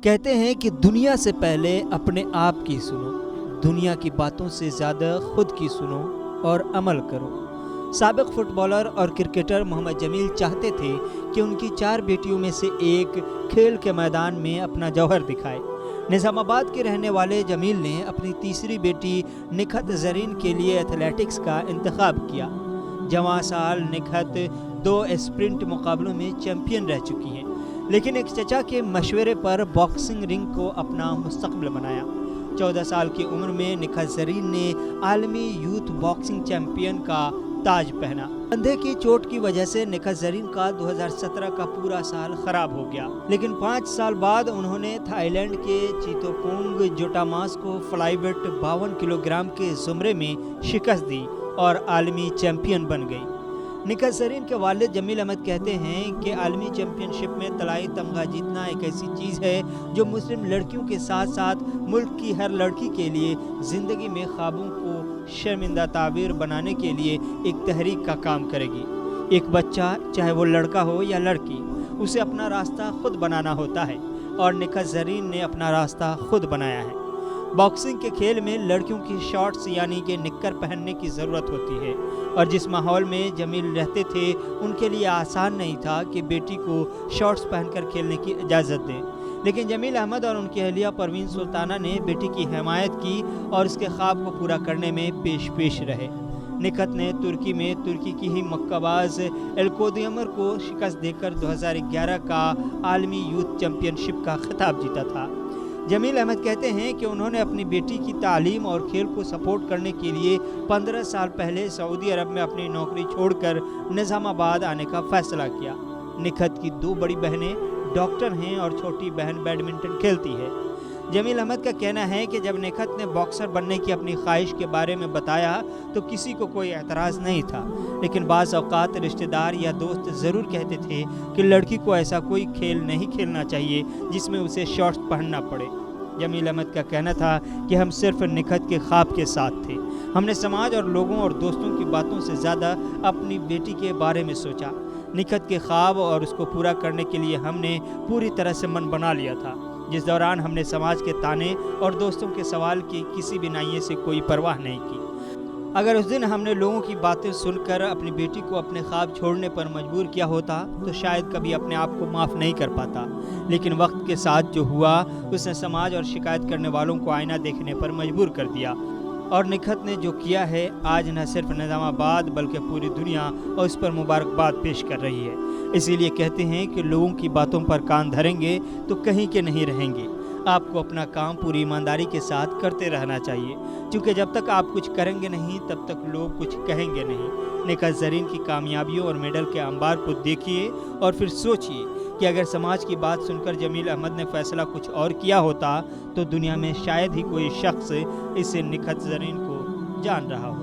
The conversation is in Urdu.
کہتے ہیں کہ دنیا سے پہلے اپنے آپ کی سنو، دنیا کی باتوں سے زیادہ خود کی سنو اور عمل کرو۔ سابق فٹ بالر اور کرکٹر محمد جمیل چاہتے تھے کہ ان کی 4 بیٹیوں میں سے ایک کھیل کے میدان میں اپنا جوہر دکھائے۔ نظام آباد کے رہنے والے جمیل نے اپنی تیسری بیٹی نکھت زرین کے لیے ایتھلیٹکس کا انتخاب کیا۔ جواں سال نکھت 2 اسپرنٹ مقابلوں میں چیمپئن رہ چکی ہیں، لیکن ایک چچا کے مشورے پر باکسنگ رنگ کو اپنا مستقبل بنایا۔ 14 سال کی عمر میں نکھت زرین نے عالمی یوتھ باکسنگ چیمپئن کا تاج پہنا۔ کندھے کی چوٹ کی وجہ سے نکھت زرین کا 2017 کا پورا سال خراب ہو گیا، لیکن 5 سال بعد انہوں نے تھائی لینڈ کے چیتوپونگ جوٹاماس کو فلائی ویٹ 52 کلو گرام کے زمرے میں شکست دی اور عالمی چیمپئن بن گئی۔ نکھت زرین کے والد جمیل احمد کہتے ہیں کہ عالمی چیمپئن شپ میں طلائی تمغہ جیتنا ایک ایسی چیز ہے جو مسلم لڑکیوں کے ساتھ ساتھ ملک کی ہر لڑکی کے لیے زندگی میں خوابوں کو شرمندہ تعبیر بنانے کے لیے ایک تحریک کا کام کرے گی۔ ایک بچہ، چاہے وہ لڑکا ہو یا لڑکی، اسے اپنا راستہ خود بنانا ہوتا ہے، اور نکھت زرین نے اپنا راستہ خود بنایا ہے۔ باکسنگ کے کھیل میں لڑکیوں کی شارٹس یعنی کہ نکر پہننے کی ضرورت ہوتی ہے، اور جس ماحول میں جمیل رہتے تھے ان کے لیے آسان نہیں تھا کہ بیٹی کو شارٹس پہن کر کھیلنے کی اجازت دیں، لیکن جمیل احمد اور ان کی اہلیہ پروین سلطانہ نے بیٹی کی حمایت کی اور اس کے خواب کو پورا کرنے میں پیش رہے۔ نکھت نے ترکی میں ترکی کی ہی مکہ باز ایلکودیمر کو شکست دے کر 2011 کا عالمی یوتھ چیمپئن شپ کا خطاب جیتا تھا۔ جمیل احمد کہتے ہیں کہ انہوں نے اپنی بیٹی کی تعلیم اور کھیل کو سپورٹ کرنے کے لیے 15 سال پہلے سعودی عرب میں اپنی نوکری چھوڑ کر نظام آباد آنے کا فیصلہ کیا۔ نکھت کی 2 بڑی بہنیں ڈاکٹر ہیں اور چھوٹی بہن بیڈمنٹن کھیلتی ہے۔ جمیل احمد کا کہنا ہے کہ جب نکھت نے باکسر بننے کی اپنی خواہش کے بارے میں بتایا تو کسی کو کوئی اعتراض نہیں تھا، لیکن بعض اوقات رشتہ دار یا دوست ضرور کہتے تھے کہ لڑکی کو ایسا کوئی کھیل نہیں کھیلنا چاہیے جس میں اسے شارٹس پہننا پڑے۔ جمیل احمد کا کہنا تھا کہ ہم صرف نکھت کے خواب کے ساتھ تھے، ہم نے سماج اور لوگوں اور دوستوں کی باتوں سے زیادہ اپنی بیٹی کے بارے میں سوچا۔ نکھت کے خواب اور اس کو پورا کرنے کے لیے ہم نے پوری طرح سے من بنا لیا تھا، جس دوران ہم نے سماج کے تانے اور دوستوں کے سوال کی کسی بھی نائیے سے کوئی پرواہ نہیں کی۔ اگر اس دن ہم نے لوگوں کی باتیں سن کر اپنی بیٹی کو اپنے خواب چھوڑنے پر مجبور کیا ہوتا تو شاید کبھی اپنے آپ کو معاف نہیں کر پاتا، لیکن وقت کے ساتھ جو ہوا اس نے سماج اور شکایت کرنے والوں کو آئینہ دیکھنے پر مجبور کر دیا، اور نکھت نے جو کیا ہے آج نہ صرف نظام آباد بلکہ پوری دنیا اور اس پر مبارکباد پیش کر رہی ہے۔ اسی لیے کہتے ہیں کہ لوگوں کی باتوں پر کان دھریں گے تو کہیں کے نہیں رہیں گے۔ آپ کو اپنا کام پوری ایمانداری کے ساتھ کرتے رہنا چاہیے، کیونکہ جب تک آپ کچھ کریں گے نہیں تب تک لوگ کچھ کہیں گے نہیں۔ نکھت زرین کی کامیابیوں اور میڈل کے انبار کو دیکھیے اور پھر سوچئے کہ اگر سماج کی بات سن کر جمیل احمد نے فیصلہ کچھ اور کیا ہوتا تو دنیا میں شاید ہی کوئی شخص اسے نکھت زرین کو جان رہا ہو۔